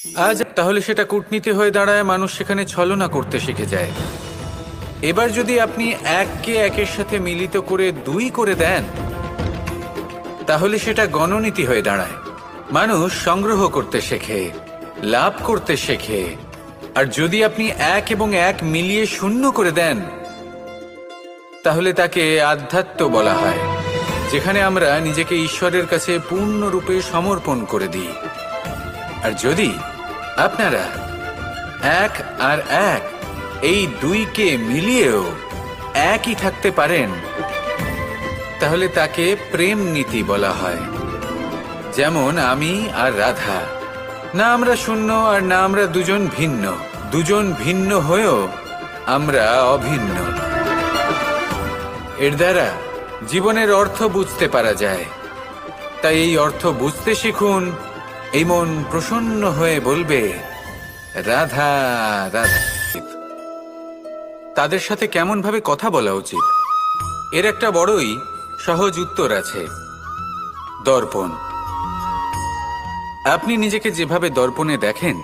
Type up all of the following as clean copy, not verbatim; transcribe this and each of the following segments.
আজ তাহলে সেটা কূটনীতি হয়ে দাঁড়ায়, মানুষ সেখানে ছলনা করতে শিখে যায়। এবার যদি আপনি এককে একের সাথে মিলিত করে দুই করে দেন, তাহলে সেটা গণনীতি হয়ে দাঁড়ায়। মানুষ সংগ্রহ করতে শেখে, লাভ করতে শেখে। আর যদি আপনি এক এবং এক মিলিয়ে শূন্য করে দেন, তাহলে তাকে আধ্যাত্ম বলা হয়, যেখানে আমরা নিজেকে ঈশ্বরের কাছে পূর্ণরূপে সমর্পণ করে দিই। আর যদি আপনারা এক আর এক এই দুইকে মিলিয়েও একই থাকতে পারেন, তাহলে তাকে প্রেম নীতি বলা হয়। যেমন আমি আর রাধা, না আমরা শূন্য আর না আমরা দুজন ভিন্ন। দুজন ভিন্ন হয়েও আমরা অভিন্ন। এর দ্বারা জীবনের অর্থ বুঝতে পারা যায়। তাই এই অর্থ বুঝতে শিখুন। এই মন প্রসন্ন হয়ে বলবে, রাধা রাধা। তাদের সাথে কেমন ভাবে কথা বলা উচিত, এর একটা বড়ই সহজ উত্তর আছে, দর্পণ। আপনি নিজেকে যেভাবে দর্পণে দেখেন,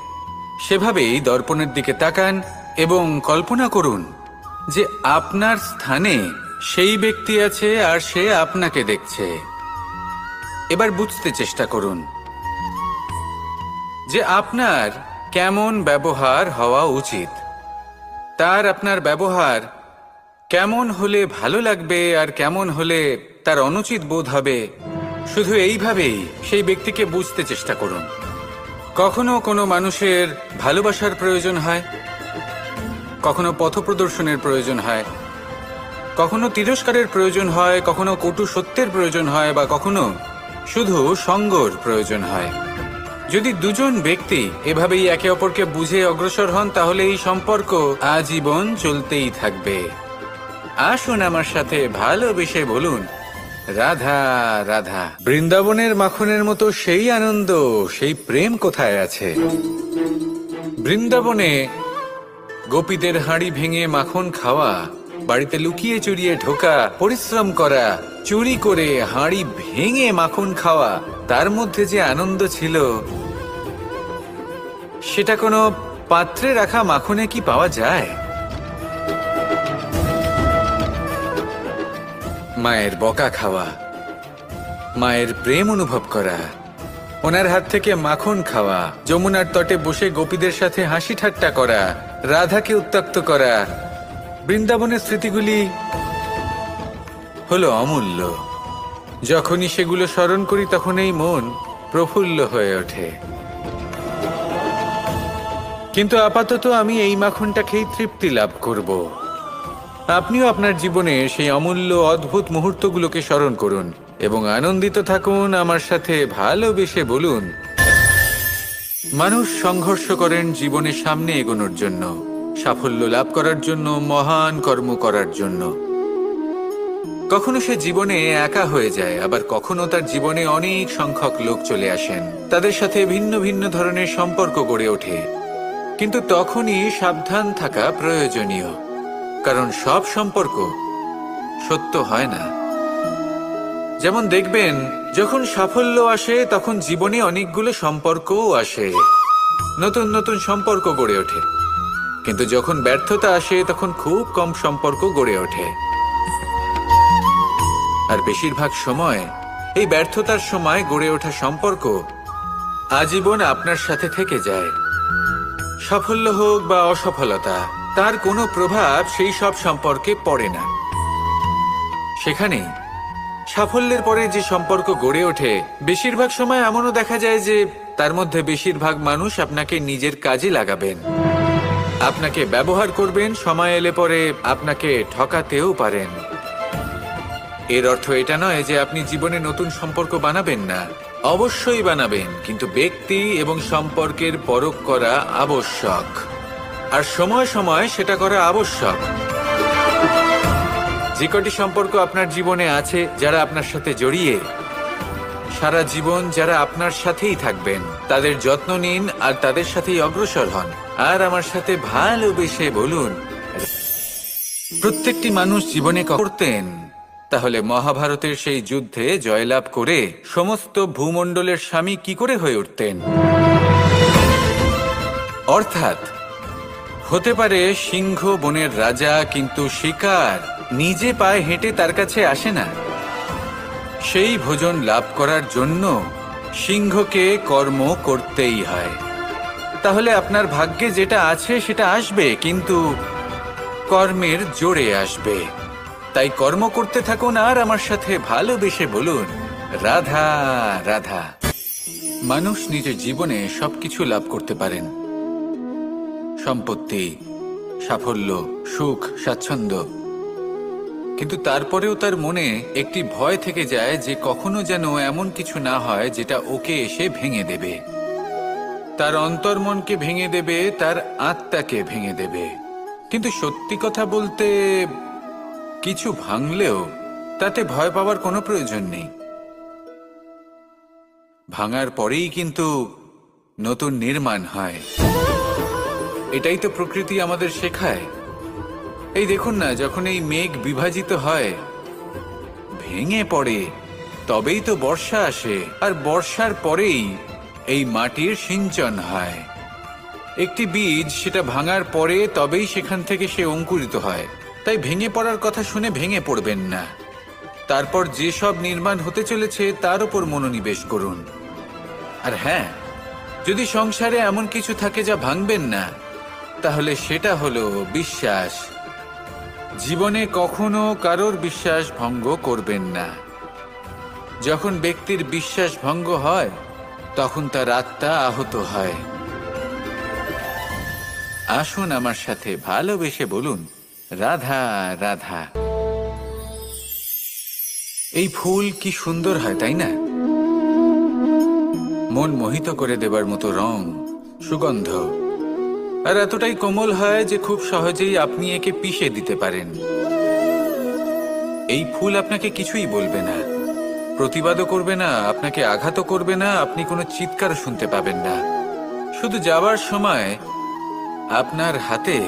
সেভাবেই দর্পণের দিকে তাকান এবং কল্পনা করুন যে আপনার স্থানে সেই ব্যক্তি আছে আর সে আপনাকে দেখছে। এবার বুঝতে চেষ্টা করুন যে আপনার কেমন ব্যবহার হওয়া উচিত। তার আপনার ব্যবহার কেমন হলে ভালো লাগবে আর কেমন হলে তার অনুচিত বোধ হবে, শুধু এইভাবেই সেই ব্যক্তিকে বুঝতে চেষ্টা করুন। কখনো কোনো মানুষের ভালোবাসার প্রয়োজন হয়, কখনো পথপ্রদর্শনের প্রয়োজন হয়, কখনো তিরস্কারের প্রয়োজন হয়, কখনো কটু সত্যের প্রয়োজন হয়, বা কখনো শুধু সঙ্গর প্রয়োজন হয়। যদি দুজন ব্যক্তি এভাবেই একে অপরকে বুঝে অগ্রসর হন, তাহলে এই সম্পর্ক আজীবন চলতেই থাকবে। আসুন আমার সাথে ভালোবেসে বলুন, রাধা রাধা। বৃন্দাবনের মাখনের মতো সেই আনন্দ, সেই প্রেম কোথায় আছে? বৃন্দাবনে গোপীদের হাঁড়ি ভেঙে মাখন খাওয়া, বাড়িতে লুকিয়ে চুরিয়ে ঢোকা, পরিশ্রম করা, চুরি করে হাঁড়ি ভেঙে মাখন খাওয়া, তার মধ্যে যে আনন্দ ছিল, সেটা কোনো পাত্রে রাখা মাখনে কি পাওয়া যায়? মায়ের বকা খাওয়া, মায়ের প্রেম অনুভব করা, ওনার হাত থেকে মাখন খাওয়া, যমুনার তটে বসে গোপীদের সাথে হাসি ঠাট্টা করা, রাধাকে উত্ত্যক্ত করা, বৃন্দাবনের স্মৃতিগুলি হলো অমূল্য। যখনই সেগুলো স্মরণ করি, তখন এই মন প্রফুল্ল হয়ে ওঠে। কিন্তু আপাতত আমি এই মাখনটা খেয়ে তৃপ্তি লাভ করব। আপনিও আপনার জীবনে সেই অমূল্য অদ্ভুত মুহূর্তগুলোকে স্মরণ করুন এবং আনন্দিত থাকুন। আমার সাথে ভালোবেসে বলুন, মানুষ সংঘর্ষ করেন জীবনে সামনে এগোনোর জন্য, সাফল্য লাভ করার জন্য, মহান কর্ম করার জন্য। কখনো সে জীবনে একা হয়ে যায়, আবার কখনো তার জীবনে অনেক সংখ্যক লোক চলে আসেন, তাদের সাথে ভিন্ন ভিন্ন ধরনের সম্পর্ক গড়ে ওঠে। কিন্তু তখনই সাবধান থাকা প্রয়োজনীয়, কারণ সব সম্পর্ক সত্য হয় না। যেমন দেখবেন, যখন সাফল্য আসে তখন জীবনে অনেকগুলো সম্পর্কও আসে, নতুন নতুন সম্পর্ক গড়ে ওঠে। কিন্তু যখন ব্যর্থতা আসে, তখন খুব কম সম্পর্ক গড়ে ওঠে। আর বেশিরভাগ সময় এই ব্যর্থতার সময় গড়ে ওঠা সম্পর্ক আজীবন আপনার সাথে থেকে যায়। সাফল্য হোক বা অসফলতা, তার কোনো প্রভাব সেই সব সম্পর্কে পড়ে না। সেখানে সাফল্যের পরে যে সম্পর্ক গড়ে ওঠে, বেশিরভাগ সময় এমনও দেখা যায় যে তার মধ্যে বেশিরভাগ মানুষ আপনাকে নিজের কাজে লাগাবেন, আপনাকে ব্যবহার করবেন, সময় এলে পরে আপনাকে ঠকাতেও পারেন। এর অর্থ এটা নয় যে আপনি জীবনে নতুন সম্পর্ক বানাবেন না, অবশ্যই বানাবেন, কিন্তু ব্যক্তি এবং সম্পর্কের পরখ করা আবশ্যক, আর সময় সময় সেটা করা আবশ্যক। যে কটি সম্পর্ক আপনার জীবনে আছে, যারা আপনার সাথে জড়িয়ে সারা জীবন, যারা আপনার সাথেই থাকবেন, তাদের যত্ন নিন আর তাদের সাথেই অগ্রসর হন। আর আমার সাথে ভালোবেসে বলুন, প্রত্যেকটি মানুষ জীবনে করতেন, তাহলে মহাভারতের সেই যুদ্ধে জয়লাভ করে সমস্ত ভূমণ্ডলের স্বামী কি করে হয়ে উঠতেন? অর্থাৎ হতে পারে সিংহ বনের রাজা, কিন্তু শিকার নিজে পায়ে হেঁটে তার কাছে আসে না। সেই ভোজন লাভ করার জন্য সিংহকে কর্ম করতেই হয়। তাহলে আপনার ভাগ্যে যেটা আছে সেটা আসবে, কিন্তু কর্মের জোরে আসবে। তাই কর্ম করতে থাকুন আর আমার সাথে ভালোবেসে বলুন, রাধা রাধা। মানুষ নিজের জীবনে সবকিছু লাভ করতে পারেন, সম্পত্তি, সাফল্য, সুখ, স্বাচ্ছন্দ্য, কিন্তু তারপরেও তার মনে একটি ভয় থেকে যায় যে কখনো যেন এমন কিছু না হয় যেটা ওকে এসে ভেঙে দেবে, তার অন্তর্মনকে ভেঙে দেবে, তার আত্মাকে ভেঙে দেবে। কিন্তু সত্যি কথা বলতে, কিছু ভাঙলেও তাতে ভয় পাওয়ার কোনো প্রয়োজন নেই। ভাঙার পরেই কিন্তু নতুন নির্মাণ হয়। এটাই তো প্রকৃতি আমাদের শেখায়। এই দেখুন না, যখন এই মেঘ বিভাজিত হয়, ভেঙে পড়ে, তবেই তো বর্ষা আসে, আর বর্ষার পরেই এই মাটির সিঞ্চন হয়। একটি বীজ সেটা ভাঙার পরে তবেই সেখান থেকে সে অঙ্কুরিত হয়। তাই ভেঙে পড়ার কথা শুনে ভেঙে পড়বেন না। তারপর যেসব নির্মাণ হতে চলেছে তার উপর মনোনিবেশ করুন। আর হ্যাঁ, যদি সংসারে এমন কিছু থাকে যা ভাঙবেন না, তাহলে সেটা হলো বিশ্বাস। জীবনে কখনো কারোর বিশ্বাস ভঙ্গ করবেন না। যখন ব্যক্তির বিশ্বাস ভঙ্গ হয়, তখন তার আত্মা আহত হয়। আসুন আমার সাথে ভালোবেসে বলুন, রাধা রাধা। এই ফুল কি সুন্দর হয়, তাই না? মন মোহিত করে দেবার মতো রং, সুগন্ধ, আর এতটাই কোমল হয় যে খুব সহজেই আপনি একে পিষে দিতে পারেন। এই ফুল আপনাকে কিছুই বলবে না, প্রতিবাদও করবে না, আপনাকে আঘাতও করবে না, আপনি কোনো চিৎকারও শুনতে পাবেন না। শুধু যাবার সময় আপনার হাতে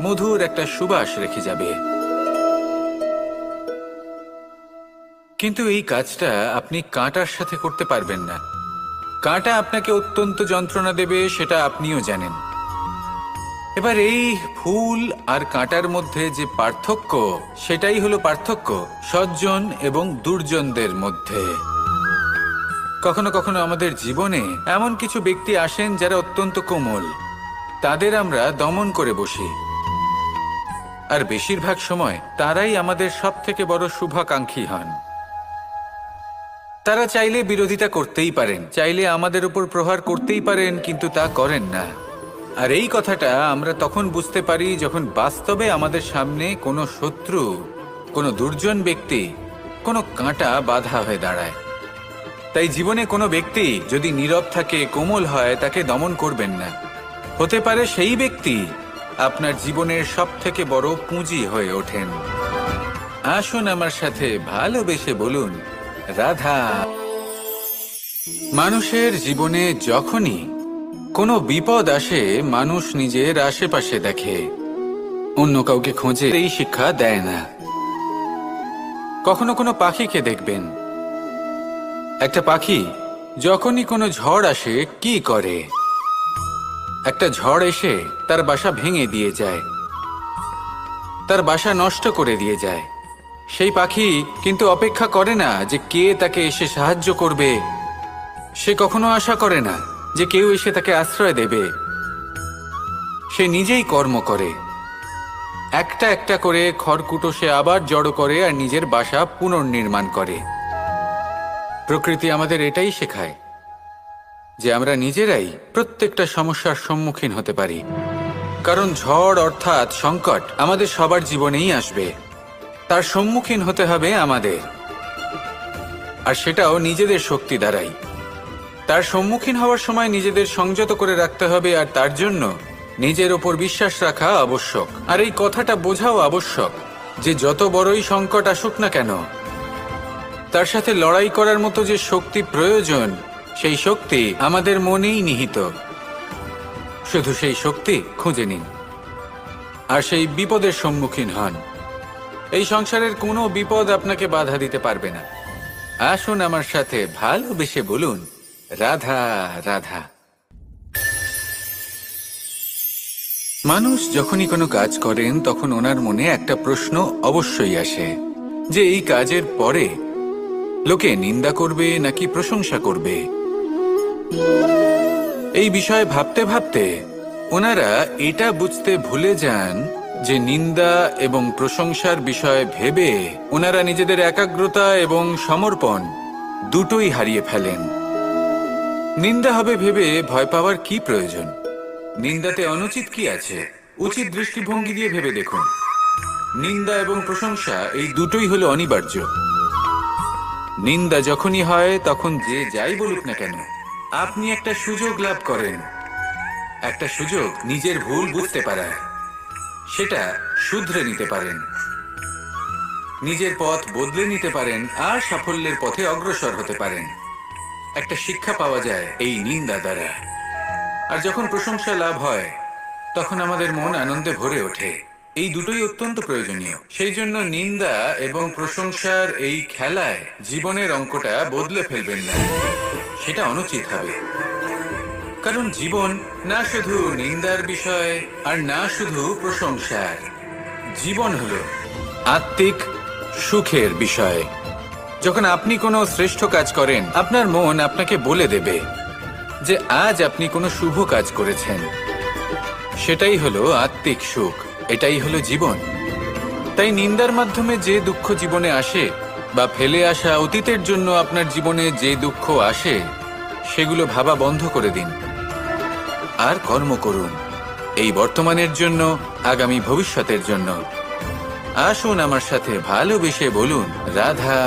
মধুর একটা সুবাস রেখে যাবে। কিন্তু এই কাজটা আপনি কাঁটার সাথে করতে পারবেন না। কাঁটা আপনাকে অত্যন্ত যন্ত্রণা দেবে, সেটা আপনিও জানেন। এবার এই ফুল আর কাঁটার মধ্যে যে পার্থক্য, সেটাই হলো পার্থক্য সজ্জন এবং দুর্জনদের মধ্যে। কখনো কখনো আমাদের জীবনে এমন কিছু ব্যক্তি আসেন যারা অত্যন্ত কোমল, তাদের আমরা দমন করে বসি। আর বেশিরভাগ সময় তারাই আমাদের সবথেকে বড় শুভাকাঙ্ক্ষী হন। তারা চাইলে বিরোধিতা করতেই পারেন, চাইলে আমাদের উপর প্রহার করতেই পারেন, কিন্তু তা করেন না। আর এই কথাটা আমরা তখন বুঝতে পারি যখন বাস্তবে আমাদের সামনে কোনো শত্রু, কোনো দুর্জন ব্যক্তি, কোনো কাঁটা বাধা হয়ে দাঁড়ায়। তাই জীবনে কোনো ব্যক্তি যদি নীরব থাকে, কোমল হয়, তাকে দমন করবেন না। হতে পারে সেই ব্যক্তি আপনার জীবনের সবথেকে বড় পুঁজি হয়ে ওঠেন। আসুন আমার সাথে ভালোবেসে বলুন, রাধা। মানুষের জীবনে যখনই কোনো বিপদ আসে, মানুষ নিজের আশেপাশে দেখে, অন্য কাউকে খোঁজে। এই শিক্ষা দেয় না। কখনো কোনো পাখিকে দেখবেন, একটা পাখি যখনই কোনো ঝড় আসে কি করে? একটা ঝড় এসে তার বাসা ভেঙে দিয়ে যায়, তার বাসা নষ্ট করে দিয়ে যায়। সেই পাখি কিন্তু অপেক্ষা করে না যে কে তাকে এসে সাহায্য করবে। সে কখনো আশা করে না যে কেউ এসে তাকে আশ্রয় দেবে। সে নিজেই কর্ম করে, একটা একটা করে খড়কুটো সে আবার জড়ো করে আর নিজের বাসা পুনর্নির্মাণ করে। প্রকৃতি আমাদের এটাই শেখায় যে আমরা নিজেরাই প্রত্যেকটা সমস্যার সম্মুখীন হতে পারি। কারণ ঝড় অর্থাৎ সংকট আমাদের সবার জীবনেই আসবে, তার সম্মুখীন হতে হবে আমাদের, আর সেটাও নিজেদের শক্তি দ্বারাই। তার সম্মুখীন হওয়ার সময় নিজেদের সংযত করে রাখতে হবে, আর তার জন্য নিজের ওপর বিশ্বাস রাখা আবশ্যক। আর এই কথাটা বোঝাও আবশ্যক যে যত বড়ই সংকট আসুক না কেন, তার সাথে লড়াই করার মতো যে শক্তি প্রয়োজন, সেই শক্তি আমাদের মনেই নিহিত। শুধু সেই শক্তি খুঁজে নিন আর সেই বিপদের সম্মুখীন হন। এই সংসারের কোনো বিপদ আপনাকে বাধা দিতে পারবে না। আসুন আমার সাথে ভালোবেসে বলুন, রাধা রাধা। মানুষ যখনই কোনো কাজ করেন তখন ওনার মনে একটা প্রশ্ন অবশ্যই আসে যে এই কাজের পরে লোকে নিন্দা করবে নাকি প্রশংসা করবে। এই বিষয়ে ভাবতে ভাবতে ওনারা এটা বুঝতে ভুলে যান যে নিন্দা এবং প্রশংসার বিষয়ে ভেবে ওনারা নিজেদের একাগ্রতা এবং সমর্পণ দুটোই হারিয়ে ফেলেন। নিন্দা হবে ভেবে ভয় পাওয়ার কি প্রয়োজন? নিন্দাতে অনুচিত কি আছে? উচিত দৃষ্টিভঙ্গি দিয়ে ভেবে দেখুন। নিন্দা এবং প্রশংসা এই দুটোই হলো অনিবার্য। নিন্দা যখনই হয় তখন যে যাই বলুক না কেন, আপনি একটা সুযোগ লাভ করেন, একটা সুযোগ নিজের ভুল বুঝতে পারার, সেটা শুধরে নিতে পারেন, নিজের পথ বদলে নিতে পারেন আর সাফল্যের পথে অগ্রসর হতে পারেন। একটা শিক্ষা পাওয়া যায় এই নিন্দা দ্বারা। আর যখন প্রশংসা লাভ হয় তখন আমাদের মন আনন্দে ভরে ওঠে। এই দুটোই অত্যন্ত প্রয়োজনীয়। সেই জন্য নিন্দা এবং প্রশংসার এই খেলায় জীবনের অঙ্কটা বদলে ফেলবেন না, সেটা অনুচিত হবে। কারণ জীবন না শুধু নিন্দার বিষয় আর না শুধু প্রশংসার, জীবন হলো আত্মিক সুখের বিষয়। যখন আপনি কোনো শ্রেষ্ঠ কাজ করেন, আপনার মন আপনাকে বলে দেবে যে আজ আপনি কোনো শুভ কাজ করেছেন। সেটাই হলো আত্মিক সুখ, এটাই হলো জীবন। তাই নিন্দার মাধ্যমে যে দুঃখ জীবনে আসে বা ফেলে আসা অতীতের জন্য আপনার জীবনে যে দুঃখ আসে, সেগুলো ভাবা বন্ধ করে দিন আর কর্ম করুন এই বর্তমানের জন্য, আগামী ভবিষ্যতের জন্য। আসুন আমার সাথে ভালোবেসে বলুন রাধা।